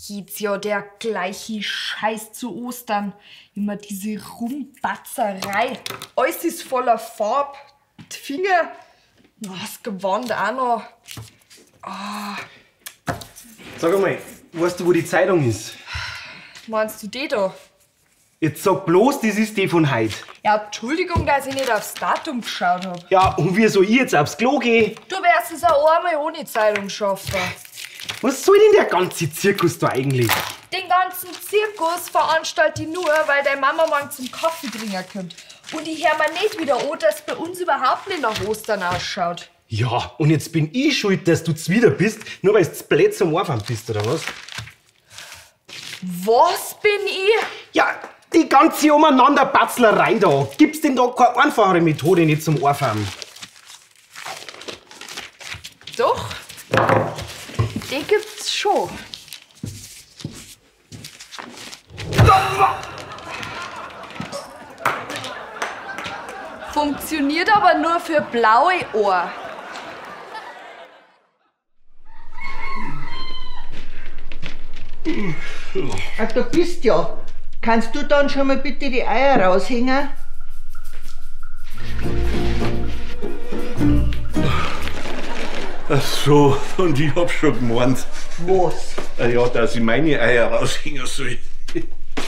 Jedes Jahr der gleiche Scheiß zu Ostern. Immer diese Rumbatzerei. Alles ist voller Farb. Die Finger, das Gewand auch noch. Sag einmal, weißt du, wo die Zeitung ist? Meinst du die da? Jetzt sag bloß, das ist die von heute. Ja, Entschuldigung, dass ich nicht aufs Datum geschaut hab. Ja, und wie soll ich jetzt aufs Klo gehen? Du wirst es auch einmal ohne Zeitung schaffen. Was soll denn der ganze Zirkus da eigentlich? Den ganzen Zirkus veranstalte ich nur, weil deine Mama morgen zum Kaffee trinken kommt. Und ich hör mir nicht wieder an, dass es bei uns überhaupt nicht nach Ostern ausschaut. Ja, und jetzt bin ich schuld, dass du zuwider bist, nur weil du blöd zum Anfang bist, oder was? Was bin ich? Ja, die ganze Umeinanderbatzlerei da. Gibt's denn da keine einfachere Methode nicht zum Anfangen? Doch, die gibt's schon. Funktioniert aber nur für blaue Ohren. Ach, du bist ja. Kannst du dann schon mal bitte die Eier raushängen? Ach so, und ich hab schon gemeint, Was? ja, dass ich meine Eier raushängen soll.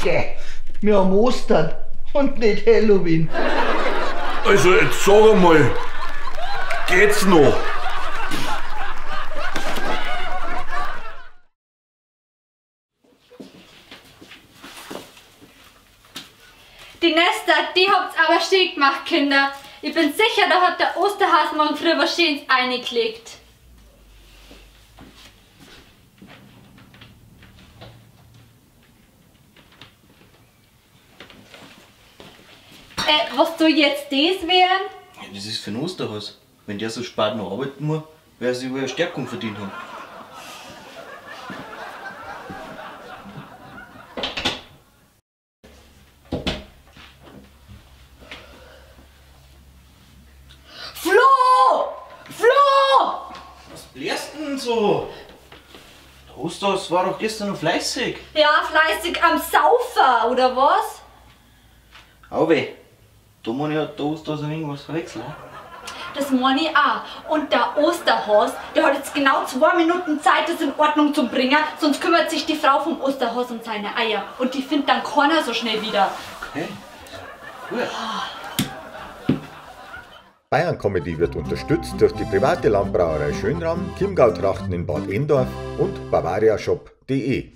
Geh, wir haben Ostern und nicht Halloween. Also jetzt sag einmal, geht's noch? Die Nester, die habt's aber schön gemacht, Kinder. Ich bin sicher, da hat der Osterhase morgen früh was Schönes eingelegt. Was soll jetzt das werden? Ja, das ist für ein Osterhaus. Wenn der so spät noch arbeiten muss, wer sich wohl eine Stärkung verdient haben. Flo! Flo! Was blärst denn so? Der Osterhaus war doch gestern noch fleißig. Ja, fleißig am Saufen, oder was? Auwe, da meine ich, hat der Osterhaus ein wenig was verwechselt. Ne? Das meine ich auch. Und der Osterhase, der hat jetzt genau 2 Minuten Zeit, das in Ordnung zu bringen, sonst kümmert sich die Frau vom Osterhase um seine Eier. Und die findet dann keiner so schnell wieder. Okay, gut. Bayern Comedy wird unterstützt durch die private Landbrauerei Schönram, Chiemgau Trachten in Bad Endorf und bavariashop.de.